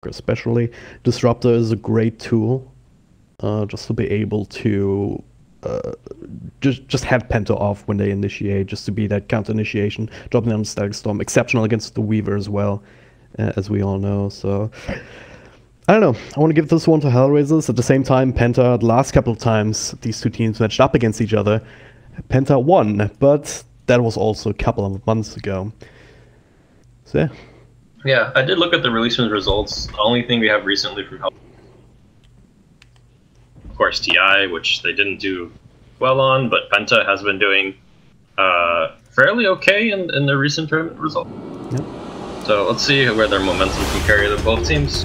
especially. Disruptor is a great tool, just to be able to just have Penta off when they initiate, just to be that counter initiation, dropping down Static Storm. Exceptional against the Weaver as well, as we all know. So I don't know. I want to give this one to HellRaisers. At the same time, Penta, the last couple of times these two teams matched up against each other, Penta won, but that was also a couple of months ago. So yeah. Yeah, I did look at the release results. The only thing we have recently from Hell, of course, TI, which they didn't do well on, but Penta has been doing fairly okay in their recent tournament results. Yep. So let's see where their momentum can carry the both teams.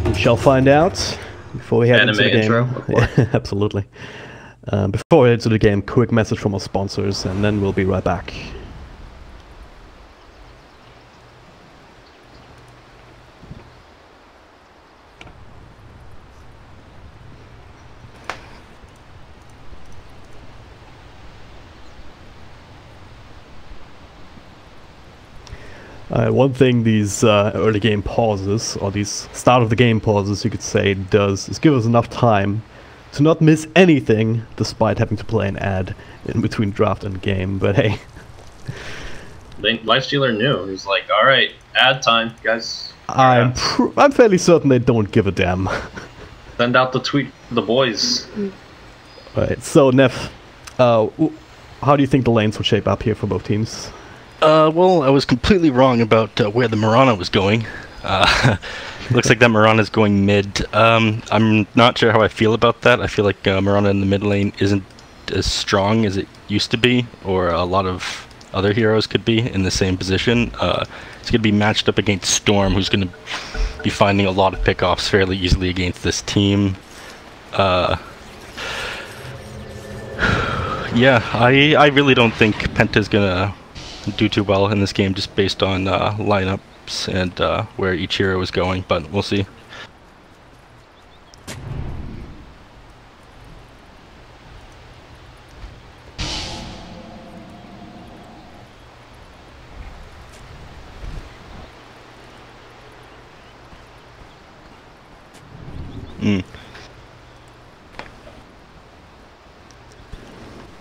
We shall find out before we head into the game. Intro, yeah, absolutely. Before we head to the game, quick message from our sponsors, and then we'll be right back. One thing these early game pauses, or these start of the game pauses, you could say, does is give us enough time to not miss anything, despite having to play an ad in between draft and game. But hey, Lifestealer knew. He's like, "All right, ad time, guys." I'm fairly certain they don't give a damn. Send out the tweet for the boys. Right. So Neff, how do you think the lanes will shape up here for both teams? Well, I was completely wrong about where the Mirana was going. Looks like that Mirana is going mid. I'm not sure how I feel about that. I feel like Mirana in the mid lane isn't as strong as it used to be, or a lot of other heroes could be in the same position. It's going to be matched up against Storm, who's going to be finding a lot of pickoffs fairly easily against this team. Yeah, I really don't think Penta's going to do too well in this game, just based on lineups and where each hero is going, but we'll see.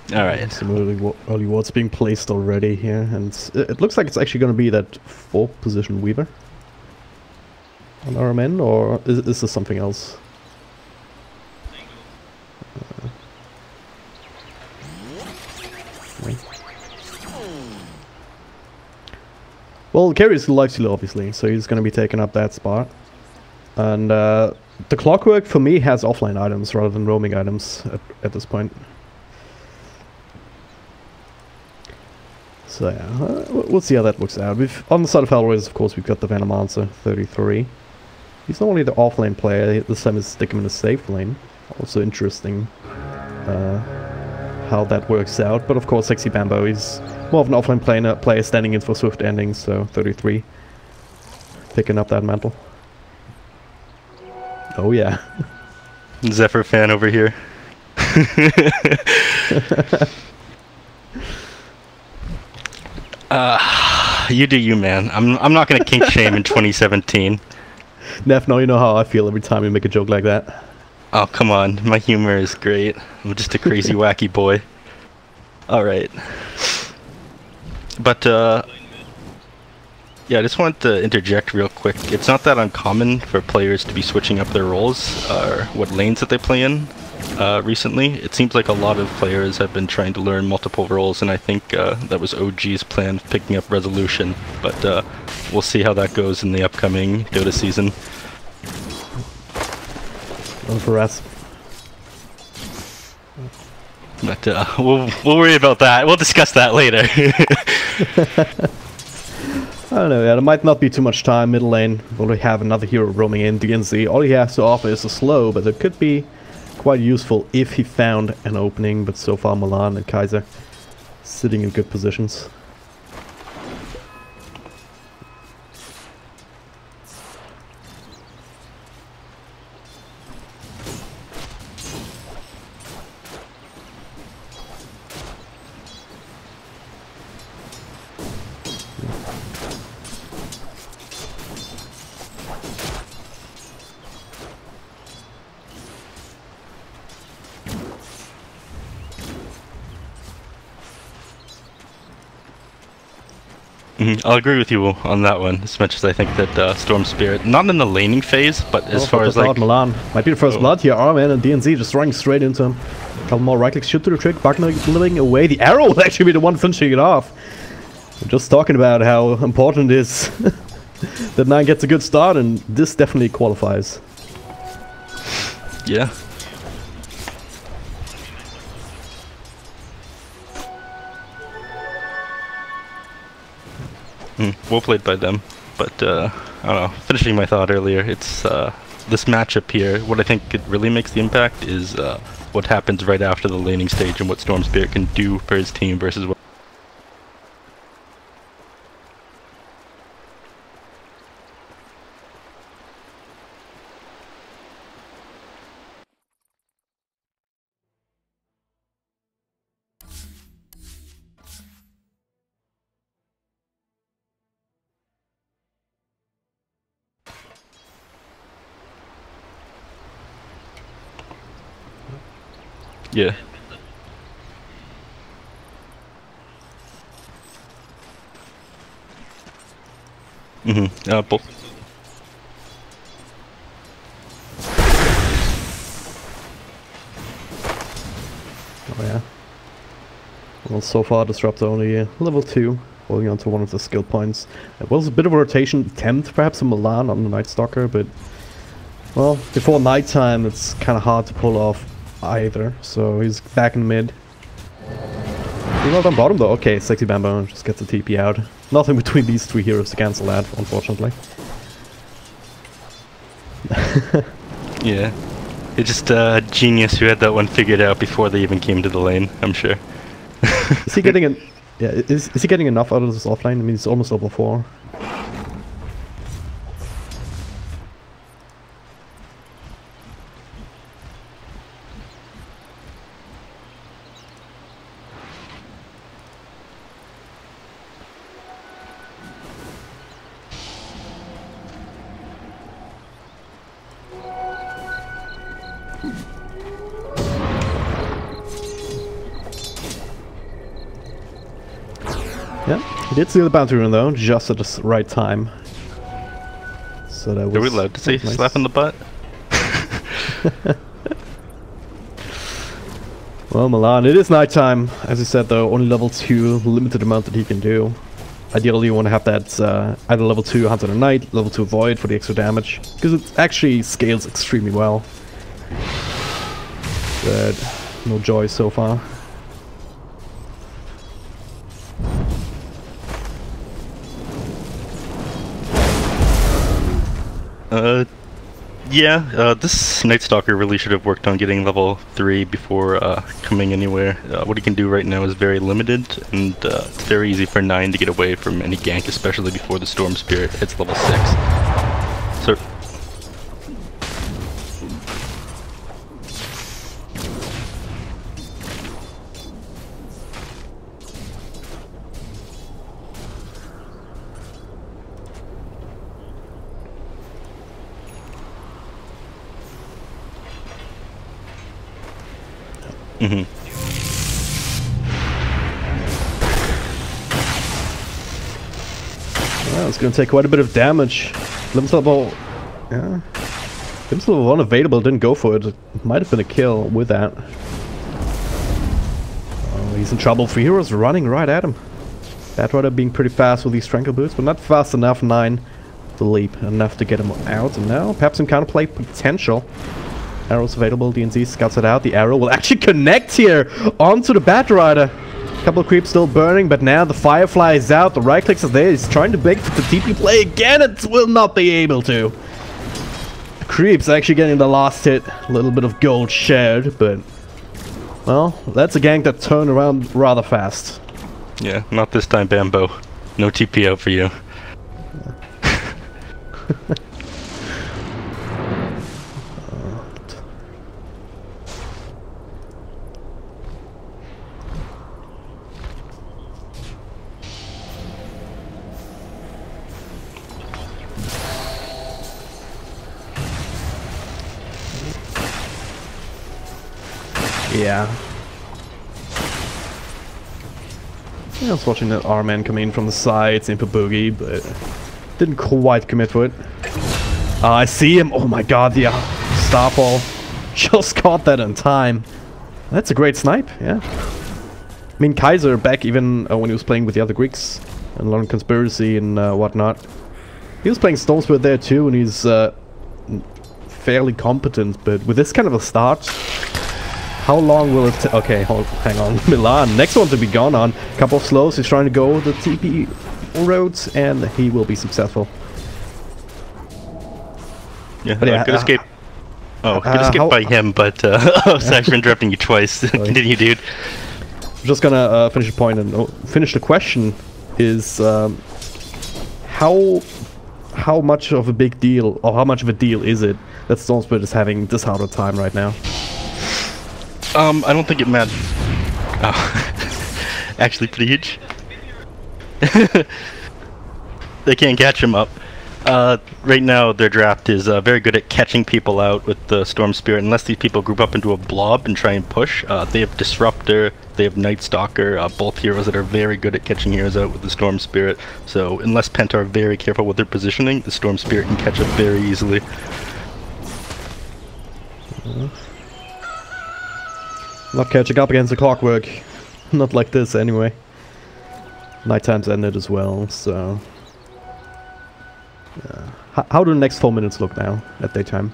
Alright. Some early wards being placed already here, and it looks like it's actually going to be that 4th position Weaver on RMN, or is this something else? Well, carry is the Lifestealer, obviously, so he's going to be taking up that spot. And the Clockwork, for me, has offline items rather than roaming items at this point. So yeah, we'll see how that works out. On the side of HellRaisers, of course, we've got the Venomancer, 33. He's not only the offlane player, this time is stick him in the safe lane. Also interesting how that works out. But of course, Sexy Bambo, he's more of an offlane player standing in for swift endings, so 33. Picking up that mantle. Oh yeah. Zephyr fan over here. You do you, man. I'm not gonna kink shame in 2017. Neff, now you know how I feel every time you make a joke like that. Oh, come on. My humor is great. I'm just a crazy, wacky boy. Alright. But, yeah, I just wanted to interject real quick. It's not that uncommon for players to be switching up their roles, or what lanes that they play in. Recently, it seems like a lot of players have been trying to learn multiple roles, and I think that was OG's plan, picking up Resolution. But we'll see how that goes in the upcoming Dota season. Well, for us. But we'll worry about that. We'll discuss that later. I don't know, yeah, there might not be too much time middle lane. We'll have another hero roaming in. DNZ, all he has to offer is a slow, but it could be quite useful if he found an opening. But so far Milan and Kaiser sitting in good positions. I'll agree with you on that one, as much as I think that Storm Spirit, not in the laning phase, but as far as like... Milan. Might be the first blood here. Arman and DNZ just running straight into him. A couple more right clicks shoot to the trick, Buckner living away. The arrow will actually be the one finishing it off. We're just talking about how important it is that 9 gets a good start, and this definitely qualifies. Yeah. Well played by them, but I don't know, finishing my thought earlier, it's this matchup here, what I think it really makes the impact is what happens right after the laning stage and what Storm Spirit can do for his team versus what... Yeah. Both. Oh yeah. Well, so far Disruptor only level 2, holding on to one of the skill points. It was a bit of a rotation attempt, perhaps in Milan on the Night Stalker, but well, before nighttime it's kind of hard to pull off either, so he's back in mid. He's not on bottom though. Okay, Sexy Bambo just gets the TP out. Nothing between these 3 heroes to cancel that, unfortunately. Yeah. It's just a genius who had that one figured out before they even came to the lane, I'm sure. Is he getting is he getting enough out of this offlane? I mean, he's almost level 4. Yeah, he did steal the bounty rune though, just at the right time. So that was... Are we allowed to say nice. slap in the butt? Well, Milan, it is nighttime. As you said though, only level 2, limited amount that he can do. Ideally you want to have that either level 2 Hunter of the Night, level 2 Void for the extra damage, because it actually scales extremely well. But no joy so far. Yeah, this Night Stalker really should have worked on getting level 3 before coming anywhere. What he can do right now is very limited, and it's very easy for 9 to get away from any gank, especially before the Storm Spirit hits level 6. So... Well, it's going to take quite a bit of damage. Lim's level... yeah. Lim's level 1 available, didn't go for it. It might have been a kill with that. Oh, he's in trouble. 3 heroes running right at him. Batrider being pretty fast with these Tranquil Boots, but not fast enough 9 to leap. Enough to get him out. And now, perhaps some counterplay potential. Arrows available, DNZ scouts it out. The arrow will actually connect here onto the Batrider. Couple of creeps still burning, but now the Firefly is out. The right clicks are there. He's trying to beg for the TP play again. It will not be able to. The creeps actually getting the last hit. A little bit of gold shared, but well, that's a gank that turned around rather fast. yeah, not this time, Bambo. No TP out for you. Yeah. I was watching that R-Man come in from the sides into Boogie, but didn't quite commit to it. I see him. Oh my god, the Starfall just caught that in time. That's a great snipe, yeah. I mean, Kaiser back even when he was playing with the other Greeks and London Conspiracy and whatnot. He was playing Stormspirit there too, and he's fairly competent, but with this kind of a start, how long will it okay, hang on. Milan, next one to be gone on. Couple of slows, he's trying to go the TP roads, and he will be successful. Yeah, good escape. Oh, good escape by him, but oh, sorry for interrupting you twice. Continue, dude. I'm just gonna finish the point and finish the question is how much of a big deal, or how much of a deal is it that Stormspirit is having this hard a time right now? I don't think it matters. Oh. Actually pretty huge. They can't catch him up. Right now their draft is very good at catching people out with the Storm Spirit. Unless these people group up into a blob and try and push, they have Disruptor, they have Night Stalker, both heroes that are very good at catching heroes out with the Storm Spirit. So unless Penta are very careful with their positioning, the Storm Spirit can catch up very easily. Not catching up against the clockwork. Not like this anyway. Nighttime's ended as well, so... How do the next 4 minutes look now at daytime?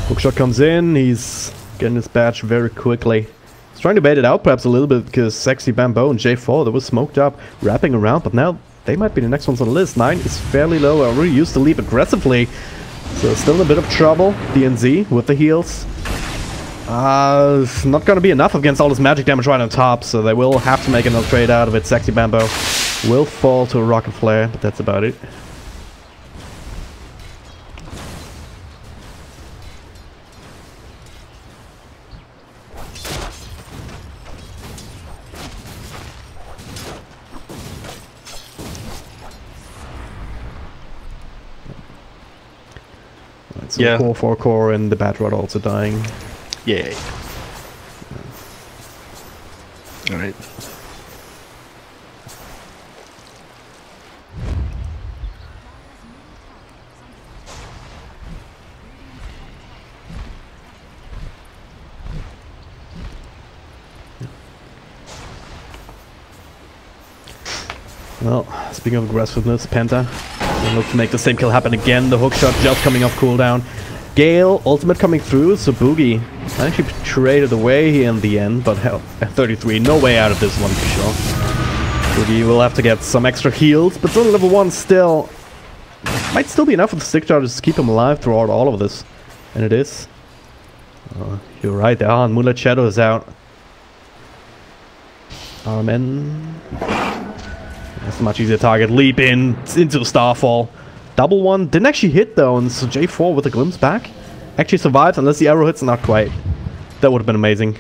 Hookshot comes in, he's getting his badge very quickly. He's trying to bait it out perhaps a little bit because Sexy Bamboo and J4, they were smoked up, wrapping around, but now they might be the next ones on the list. 9 is fairly low, I already used to leap aggressively, so still in a bit of trouble. DNZ with the heals. It's not gonna be enough against all this magic damage right on top, so they will have to make another trade out of it. Sexy Bamboo will fall to a Rocket Flare, but that's about it. So yeah. Core 4 core and the Bat Rod also dying. Yay. Alright. Well, speaking of aggressiveness, Penta will look to make the same kill happen again. The hookshot just coming off cooldown. Gale, ultimate coming through, so Boogie actually traded away here in the end, but hell, at 33, no way out of this one for sure. Boogie will have to get some extra heals, but on level 1 still. Might still be enough with the stick charges to keep him alive throughout all of this. And it is. You're right there, and Moonlight Shadow is out. Amen. That's a much easier target. Leap in, into Starfall. Double one. Didn't actually hit though, and so J4 with a glimpse back. Actually survives, unless the arrow hits, not quite. That would have been amazing.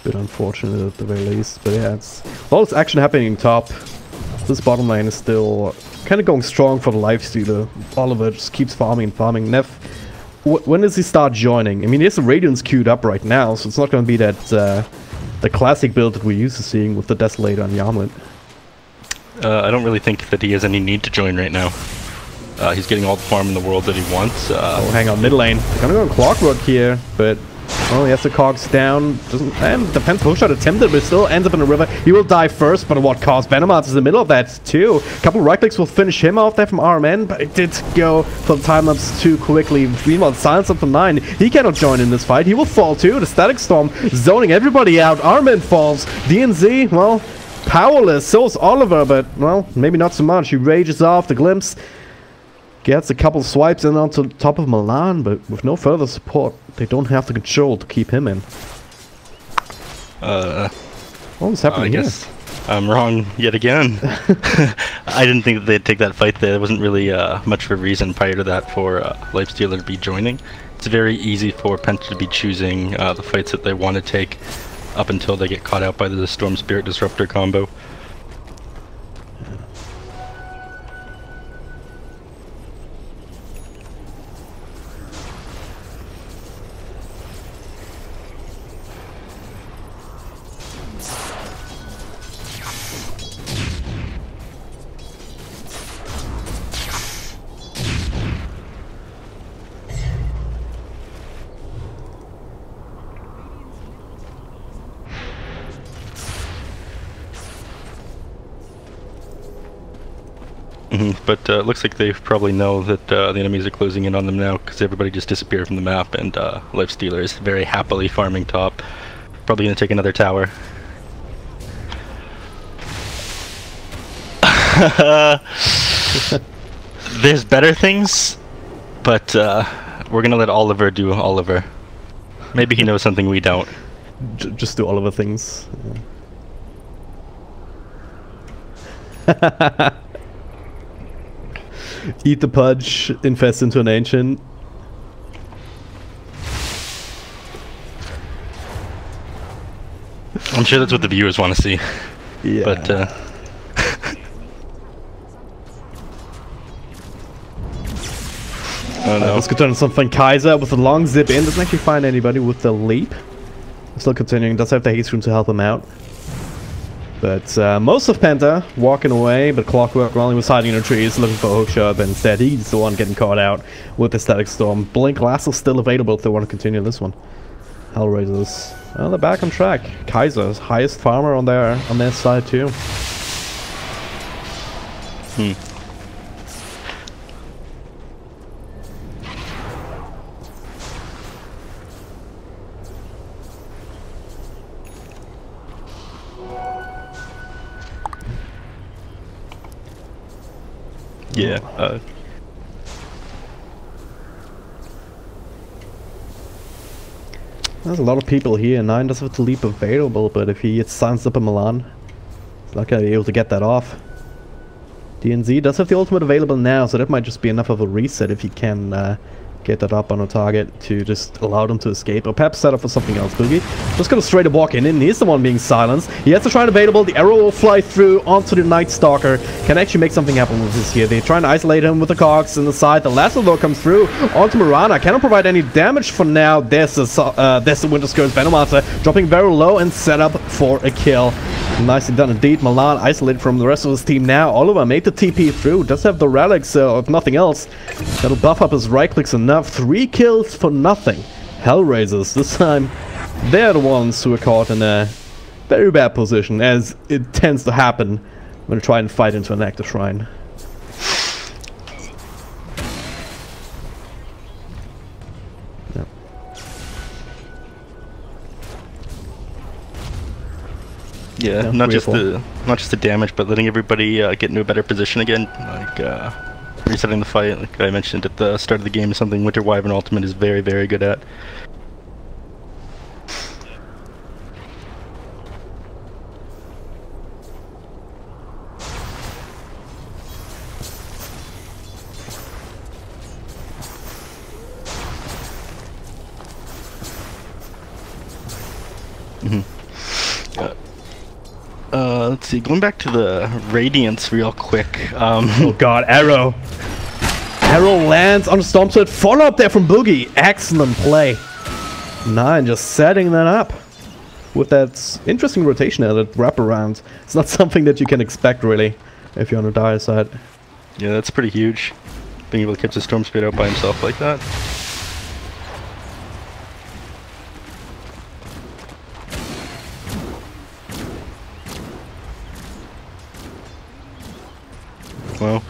Bit unfortunate at the very least, but yeah, it's all this action happening top. This bottom lane is still kind of going strong for the lifestealer. Oliver just keeps farming and farming. Neff, when does he start joining? I mean, he has the Radiance queued up right now, so it's not going to be that the classic build that we're used to seeing with the Desolator and the Armlet. I don't really think that he has any need to join right now. He's getting all the farm in the world that he wants. Oh, hang on, mid lane. They're gonna go on Clockwork here, but Oh, he has the cogs down. And defense hookshot attempted, but still ends up in the river. He will die first, but at what cost? Venomarts is in the middle of that too. A couple right clicks will finish him off there from RMN, but it did go for the time-ups too quickly. Meanwhile, silence up to 9. He cannot join in this fight. He will fall too. The Static Storm zoning everybody out. RMN falls. DNZ, well, powerless. So is Oliver, but, well, maybe not so much. He rages off. The Glimpse gets a couple swipes in onto the top of Milan, but with no further support, they don't have the control to keep him in. What's happening here? Guess I'm wrong yet again. I didn't think that they'd take that fight there. There wasn't really much of a reason prior to that for Lifestealer to be joining. It's very easy for Penta to be choosing the fights that they want to take up until they get caught out by the Storm Spirit Disruptor combo. But looks like they probably know that the enemies are closing in on them now, because everybody just disappeared from the map, and Lifestealer is very happily farming top. Probably going to take another tower. There's better things, but we're going to let Oliver do Oliver. Maybe he knows something we don't. Just do Oliver things. Eat the pudge, infest into an ancient. I'm sure that's what the viewers want to see. Yeah. But oh no. Let's go turn something. Kaiser with a long zip in. Doesn't actually find anybody with the leap. Still continuing. Does have the haste room to help him out. But most of Penta walking away, but Clockwork Rolling was hiding in the trees looking for a hookshot, but instead he's the one getting caught out with the Static Storm. Blink Lasso still available if they want to continue this one. HellRaisers, well, they're back on track. Kaiser's highest farmer on their side too. Yeah. There's a lot of people here. 9 does have the leap available, but if he signs up in Milan, he's not going to be able to get that off. DNZ does have the ultimate available now, so that might just be enough of a reset if he can get that up on a target to just allow them to escape, or perhaps set up for something else. Boogie just gonna straight up walk in, and he's the one being silenced. He has the Shrine available, the arrow will fly through onto the Night Stalker. Can actually make something happen with this here. They're trying to isolate him with the cogs in the side. The lasso though comes through onto Mirana. Cannot provide any damage for now. There's the Winter Skirt's Venomarter dropping very low and set up for a kill. Nicely done indeed. Milan isolated from the rest of his team now. Oliver made the TP through. Does have the relics, so if nothing else, that'll buff up his right clicks enough. 3 kills for nothing. HellRaisers, this time, they're the ones who are caught in a very bad position, as it tends to happen when you try and fight into an active shrine. Yeah, not just the damage, but letting everybody get into a better position again. Like resetting the fight, like I mentioned at the start of the game, is something Winter Wyvern Ultimate is very, very good at. Let's see, going back to the Radiance real quick. Oh god, arrow! Arrow lands on the Storm Sword. Follow up there from Boogie. Excellent play. 9 just setting that up with that interesting rotation there, that wraparound. It's not something that you can expect really if you're on the dire side. Yeah, that's pretty huge. Being able to catch the Storm Spirit out by himself like that. Well,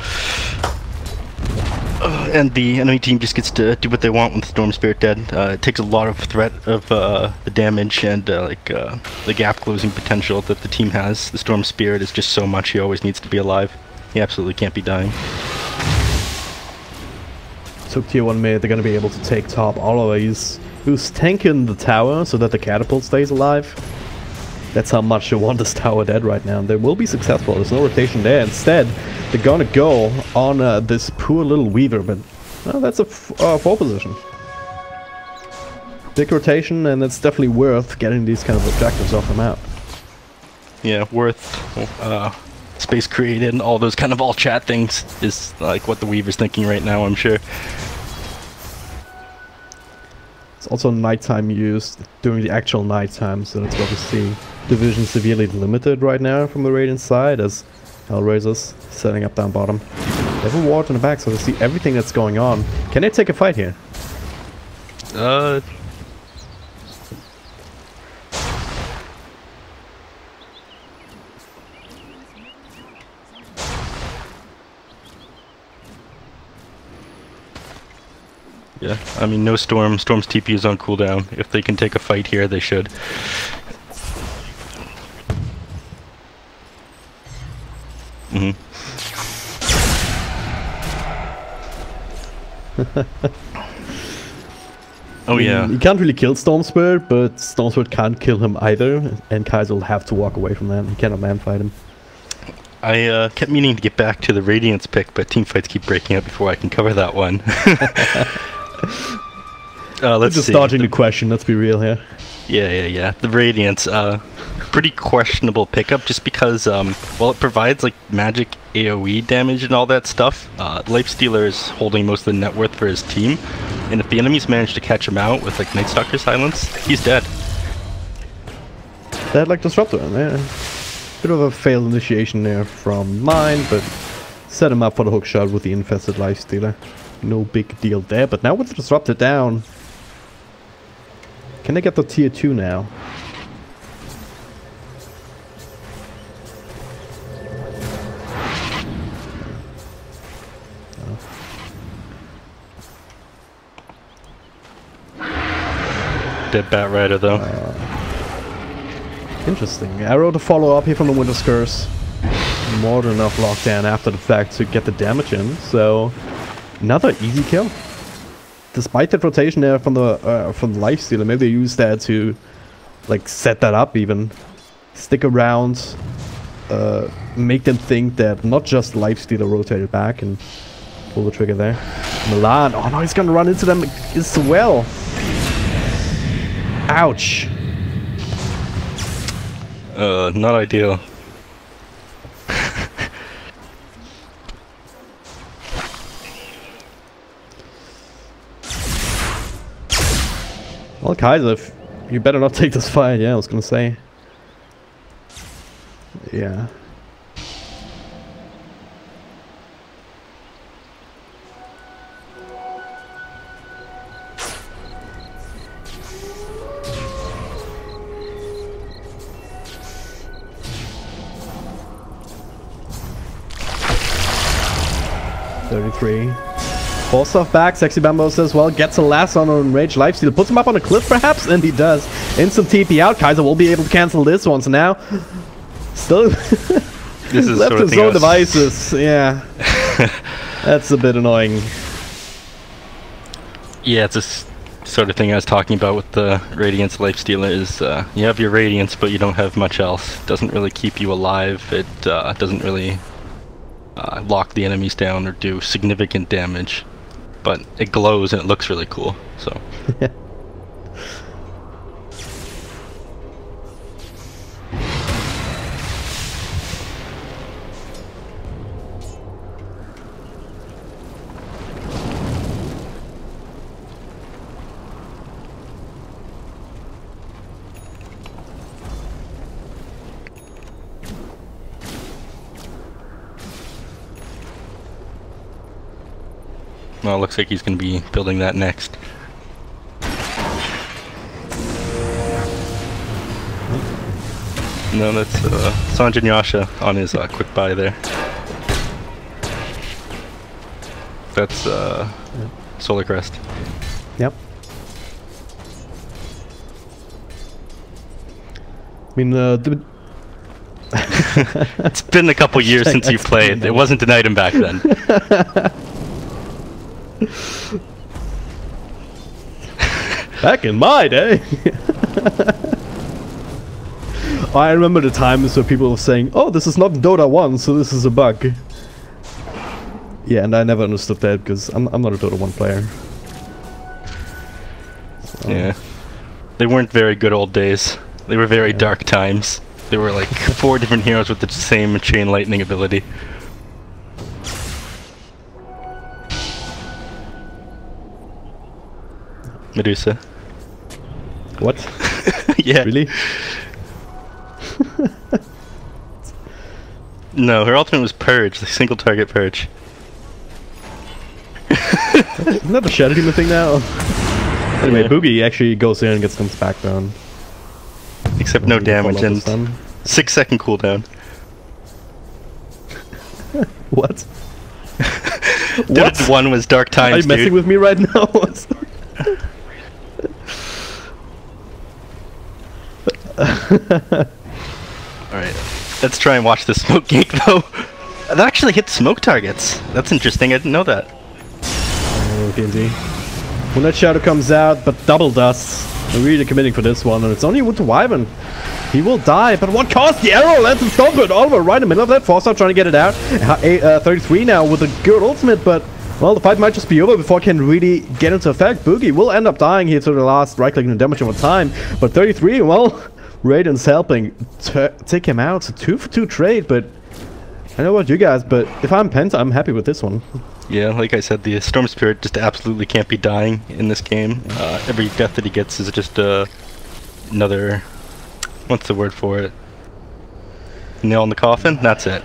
and the enemy team just gets to do what they want with Storm Spirit dead. It takes a lot of threat of the damage and the gap closing potential that the team has. The Storm Spirit is just so much, he always needs to be alive. He absolutely can't be dying. Took tier 1 mid, they're gonna be able to take top always. Who's tanking the tower so that the catapult stays alive? That's how much they want this tower dead right now. They will be successful, there's no rotation there. Instead, they're gonna go on this poor little Weaver, but that's a 4 position. Big rotation, and it's definitely worth getting these kind of objectives off them out. Yeah, worth space created and all those kind of all chat things is like what the Weaver's thinking right now, I'm sure. It's also nighttime use during the actual nighttime, so that's what we see. Division severely limited right now from the Radiant side as HellRaisers setting up down bottom. They have a ward in the back, so they see everything that's going on. Can they take a fight here? Yeah, I mean, no Storm. Storm's TP is on cooldown. If they can take a fight here, they should. Oh yeah. He can't really kill Storm Spirit, but Storm Spirit can't kill him either, and Kaiser will have to walk away from that. He cannot man fight him. I kept meaning to get back to the Radiance pick, but team fights keep breaking up before I can cover that one. Let's just see. dodging the question, let's be real here. Yeah. The Radiance, pretty questionable pickup just because, well, it provides like magic AoE damage and all that stuff. Lifestealer is holding most of the net worth for his team, and if the enemies manage to catch him out with like Night Stalker Silence, he's dead. They had like Disruptor in there. Bit of a failed initiation there from mine, but set him up for the hook shot with the infested Lifestealer. No big deal there, but now with the Disruptor down, can they get the tier 2 now? Dead Bat Rider though. Interesting. Arrow to follow up here from the Winter's Curse. More than enough lockdown after the fact to get the damage in, so another easy kill. Despite that rotation there from the Lifestealer, maybe they use that to like set that up even. Stick around, make them think that not just Lifestealer rotated back and pull the trigger there. Milan, oh no, he's gonna run into them as well. Ouch. Not ideal. Well, Kaiser, you better not take this fight, yeah, I was gonna say. Yeah. Full stuff back. Sexy Bambo says, well, gets a last on Rage Lifesteal. Puts him up on a cliff, perhaps? And he does. Instant TP out. Kaiser will be able to cancel this one. So now, still this is left sort of his own devices. Yeah. That's a bit annoying. Yeah, it's a sort of thing I was talking about with the Radiance Lifestealer is you have your Radiance, but you don't have much else. It doesn't really keep you alive. It doesn't really lock the enemies down or do significant damage, but it glows and it looks really cool, so. Well, it looks like he's going to be building that next. No, that's Sanjin Yasha on his quick buy there. That's Solar Crest. Yep. I mean, It's been a couple years since you played. It wasn't an item back then. Back in my day. I remember the times where people were saying, "Oh, this is not Dota 1, so this is a bug." Yeah, and I never understood that because I'm not a Dota 1 player. So. Yeah. They weren't very good old days. They were very dark times. There were like 4 different heroes with the same chain lightning ability. Medusa. What? Yeah. Really? No, her ultimate was Purge, the single target Purge. Isn't that the Shadow Demon thing now? Anyway, Yeah. Boogie actually goes in and gets comes back down. Except no damage and 6-second cooldown. What? Dota 1 was dark times, Are you messing dude. with me right now? Alright, let's try and watch the smoke gate though. That actually hit smoke targets. That's interesting, I didn't know that. Oh, TNT. When that shadow comes out, but double dust. I'm really committing for this one, and it's only Winter Wyvern. He will die, but what cost? The arrow lands him so good. Oliver right in the middle of that. Force out trying to get it out. 33 now with a good ultimate, but well, the fight might just be over before it can really get into effect. Boogie will end up dying here to the last right-clicking and damage over time, but 33, well, Raiden's helping take him out. It's a 2-for-2 trade, but I don't know about you guys, but if I'm Penta, I'm happy with this one. Yeah, like I said, the Storm Spirit just absolutely can't be dying in this game. Every death that he gets is just another... What's the word for it? Nail in the coffin? That's it.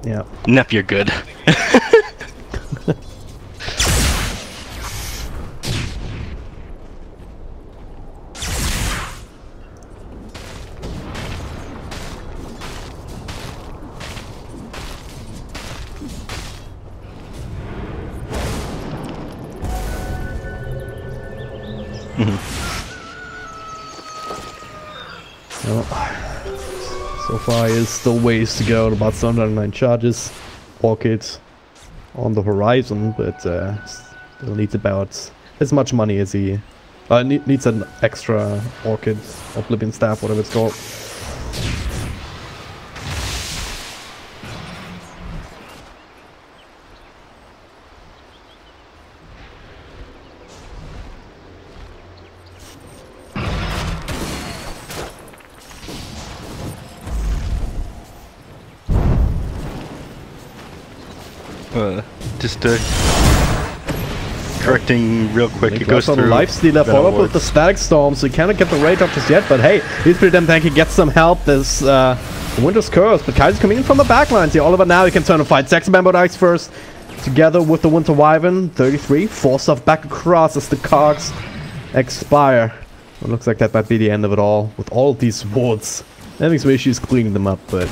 Yeah. Nep, you're good. Well, so far is still ways to go, about 709 charges. Orchid on the horizon, but still needs about as much money as he needs an extra Orchid, Oblivion Staff, whatever it's called. Just correcting real quick, it goes on through the Lifestealer, follow up with the Static Storm, so he cannot get the rage up just yet, but hey, he's pretty damn tanky, gets some help. There's Winter's Curse, but Kaiser's coming in from the backlines here. Oliver now he can turn and fight. Saxon Bamboo dies first, together with the Winter Wyvern. 33, force off back across as the cogs expire. It looks like that might be the end of it all, with all of these wards. Having some issues cleaning them up, but...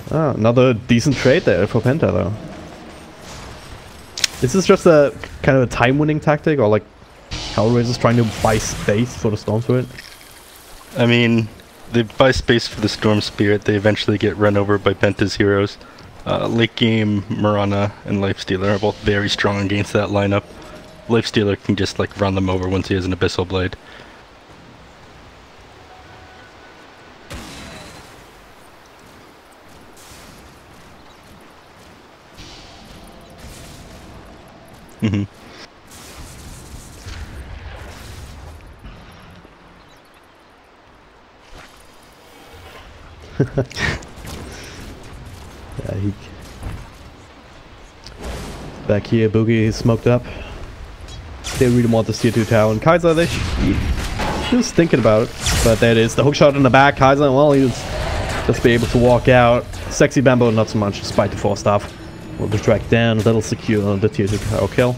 another decent trade there for Penta, though. Is this just a kind of a time-winning tactic, or like HellRaisers trying to buy space for the Storm Spirit? I mean, they buy space for the Storm Spirit, they eventually get run over by Penta's heroes. Late game, Marana and Lifestealer are both very strong against that lineup. Lifestealer can just like run them over once he has an Abyssal Blade. Mm-hmm. Yeah, he... Back here, Boogie is smoked up. They really want this tier 2 tower, and Kaiser, he was thinking about it, but there it is. The hookshot in the back, Kaiser, well, he was just be able to walk out. Sexy Bamboo, not so much, despite the 4 staff. Will be tracked down, that'll secure the tier 2 tower kill.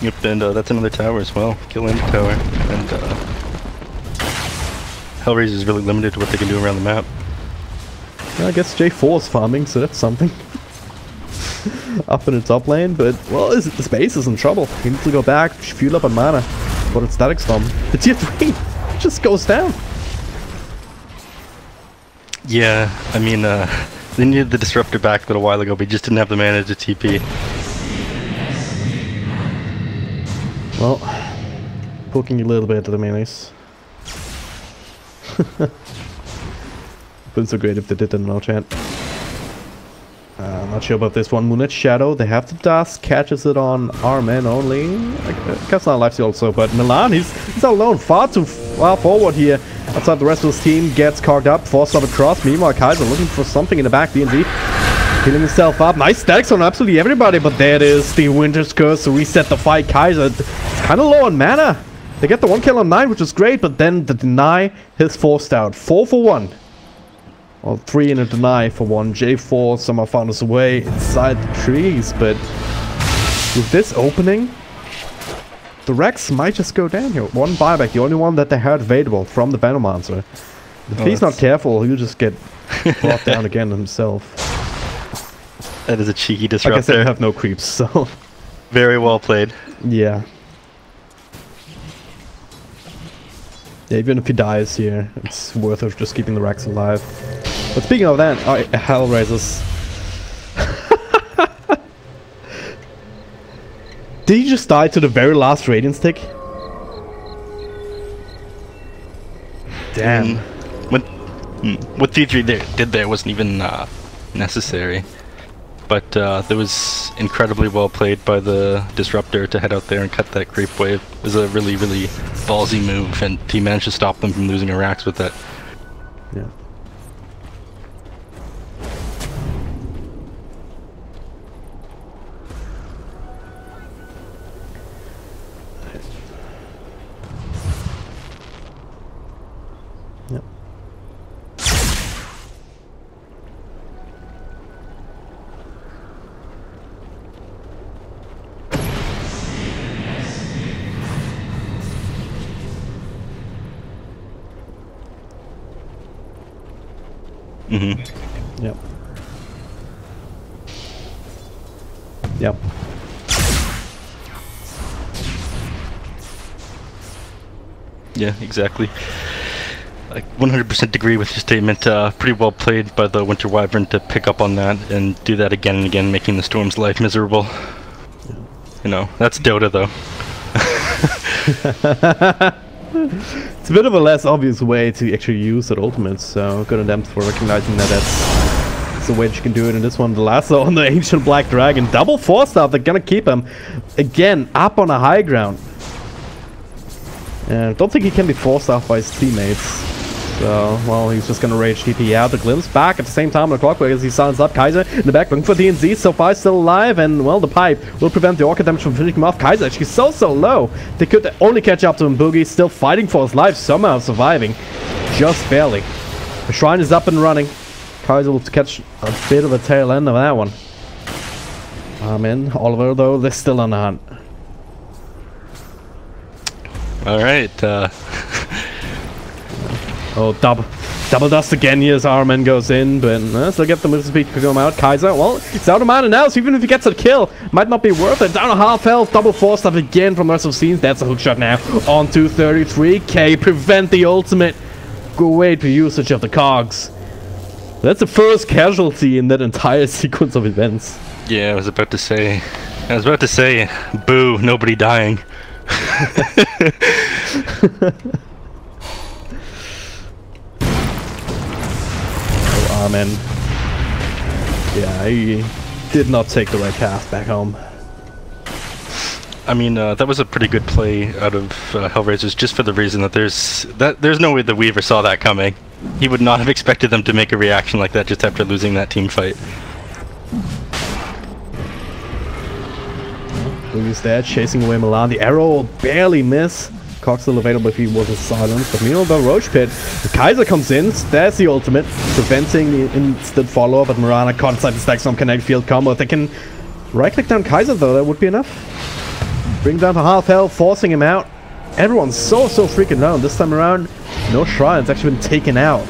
Yep, and that's another tower as well. Kill in the tower. And HellRaisers is really limited to what they can do around the map. I guess J4 is farming, so that's something. Up in the top lane, but, well, the space is in trouble. He needs to go back, fuel up on mana for the static storm. The tier 3 just goes down. Yeah, I mean, they needed the disruptor back a little while ago, but he just didn't have the mana to TP. Well, poking a little bit at the melees. Been so great if they did that in our chat. Not sure about this one. Moonlit Shadow, they have the dust, catches it on Armen only. I guess not Lifesteal also, but Milan, he's all alone, far too far forward here. Outside the rest of his team gets carved up, forced up across. Meanwhile, Kaiser looking for something in the back, DNZ. Healing himself up. Nice stacks on absolutely everybody, but there it is. The Winter's Curse to reset the fight. Kaiser, it's kind of low on mana. They get the 1 kill on 9, which is great, but then the deny is forced out. 4 for 1. Well, 3 in a deny for 1. J4 somehow found his way inside the trees, but with this opening, the Rex might just go down here. 1 buyback, the only one that they had available from the Battle If he's not careful, he'll just get brought down again himself. That is a cheeky disruptor. Like I said, I have no creeps, so... Very well played. Yeah. Yeah, even if he dies here, it's worth it just keeping the Rex alive. But speaking of that, HellRaisers. Did he just die to the very last Radiant Stick? Damn. What D3 did there wasn't even necessary. But that was incredibly well played by the Disruptor to head out there and cut that creep wave. It was a really, really ballsy move, and he managed to stop them from losing a Rax with that. Yeah. Yep. Yep. Yep. Yeah, exactly. I 100% agree with your statement. Pretty well played by the Winter Wyvern to pick up on that and do that again and again, making the Storm's life miserable. Yeah. You know, that's Dota though. It's a bit of a less obvious way to actually use that ultimate, so good on them for recognizing that that's the way that you can do it in this one. The lasso on the Ancient Black Dragon. Double force out, they're gonna keep him again up on a high ground. And I don't think he can be forced off by his teammates. So, well, he's just gonna rage TP out. The glimpse back at the same time on the clockwork as he silence up Kaiser in the back, looking for DNZ. So far, still alive, and well, the pipe will prevent the Orca damage from finishing him off. Kaiser actually so low. They could only catch up to him. Boogie still fighting for his life, somehow surviving, just barely. The shrine is up and running. Kaiser will catch a bit of a tail end of that one. Oliver, though, they're still on the hunt. All right. Oh, double dust again here as Armen goes in, but still get the move speed to come out. Kaiser, well, it's out of mana now, so even if he gets a kill, might not be worth it. Down to half health, double force stuff again from the rest of the scenes. That's a hook shot now. On to 33k, prevent the ultimate. Great usage of the cogs. That's the first casualty in that entire sequence of events. Yeah, I was about to say, boo, nobody dying. Armen. Yeah, he did not take the right path back home. I mean, that was a pretty good play out of HellRaisers, just for the reason that there's no way the Weaver saw that coming. He would not have expected them to make a reaction like that just after losing that team fight. Boogie's there, chasing away Milan. The arrow will barely miss. Cox still available if he wasn't silenced, but meanwhile the Roach Pit. The Kaiser comes in, there's the ultimate, preventing the instant follow-up, but Mirana caught inside the stack some connect field combo. If they can right-click down Kaiser though, that would be enough. Bring down to half health, forcing him out. everyone's so freaking down. This time around, no Shrine. It's actually been taken out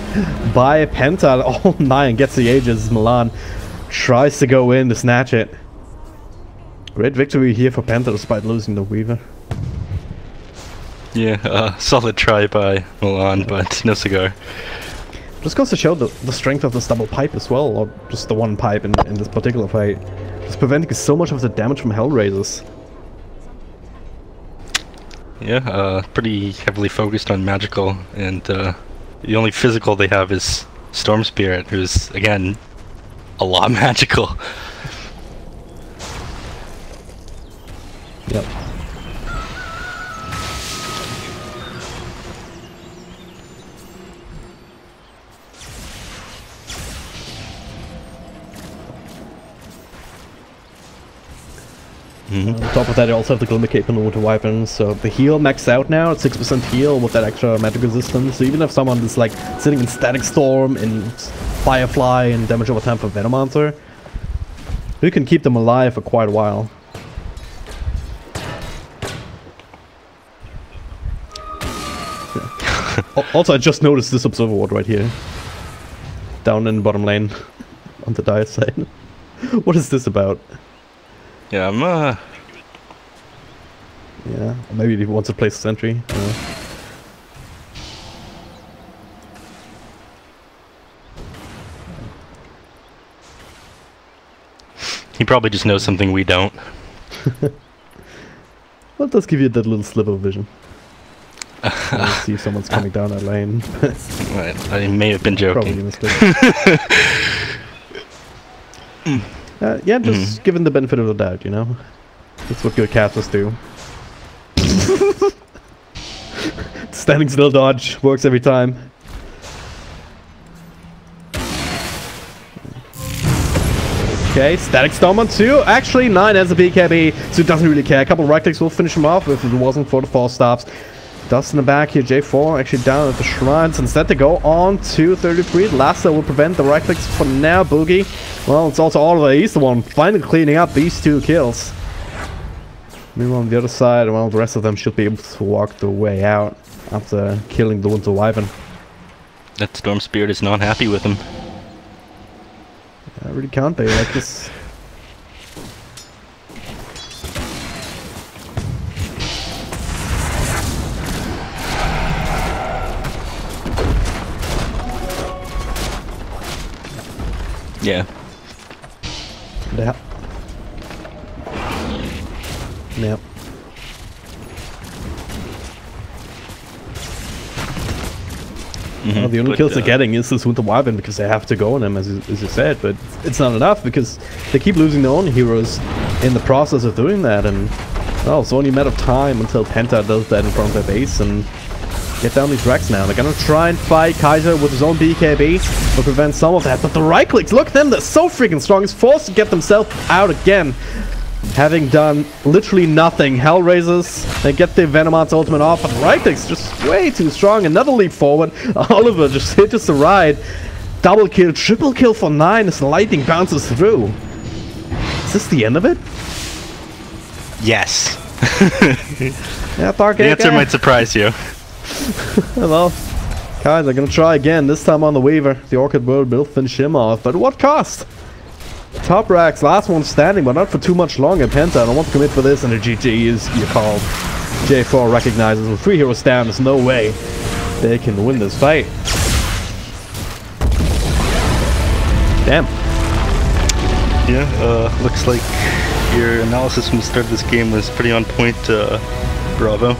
by Penta. All 9 gets the Aegis. Milan tries to go in to snatch it. Great victory here for Penta despite losing the Weaver. Yeah, solid try by Milan, but no cigar. Just goes to show the strength of this double pipe as well, or just the one pipe in this particular fight. It's preventing so much of the damage from HellRaisers. Yeah, pretty heavily focused on magical, and the only physical they have is Storm Spirit, who's, again, a lot magical. Yep. On top of that, you also have the Glimmer Cape and the Water Weapon, so the heal maxed out now at 6% heal with that extra magic resistance. So even if someone is like sitting in Static Storm, in Firefly, and damage over time for Venomancer, you can keep them alive for quite a while. Yeah. Also, I just noticed this Observer Ward right here. Down in the bottom lane, on the diet side. What is this about? Yeah, Yeah, maybe he wants to place a sentry. he probably just knows something we don't. Well, it does give you that little sliver of vision. See if someone's coming down that lane. Right, I may have been joking. Probably a mistake. Yeah, just given the benefit of the doubt, you know? That's what good casters do. Standing still dodge works every time. Okay, Static Storm on 2. Actually, 9 has a BKB, so it doesn't really care. A couple right clicks will finish him off if it wasn't for the 4 stops. Dust in the back here, J4 actually down at the shrines. Instead, they go on to 33. Lasso will prevent the right clicks for now. Boogie, well, it's also all of the East one finally cleaning up these 2 kills. Meanwhile, on the other side, well, the rest of them should be able to walk their way out after killing the Winter Wyvern. That Storm Spirit is not happy with him. I really can't be like this. Yeah. Yeah. Yep. Well, the only kills they're getting is this Winter Wyvern because they have to go on them, as you said, but it's not enough because they keep losing their own heroes in the process of doing that, and well, it's only a matter of time until Penta does that in front of their base and get down these Rex now. They're gonna try and fight Kaiser with his own BKB to prevent some of that, but the right clicks, look at them, they're so freaking strong. He's forced to get themselves out again, having done literally nothing. HellRaisers, they get the Venomancer ultimate off, but the right clicks just way too strong. Another leap forward. Oliver just hit us the ride. Double kill, triple kill for 9 as the lightning bounces through. Is this the end of it? Yes. Yeah, Dark The answer might surprise you. Well, guys, they're gonna try again, this time on the Weaver. The Orchid World will finish him off, but at what cost? Top Racks, last one standing, but not for too much longer. Penta, I don't want to commit for this, and the GG is your call. J4 recognizes with 3 heroes down, there's no way they can win this fight. Damn. Yeah, looks like your analysis from the start of this game was pretty on point, bravo.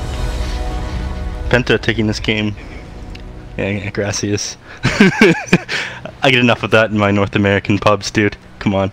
Penta taking this game. Yeah, gracias. I get enough of that in my North American pubs, dude. Come on.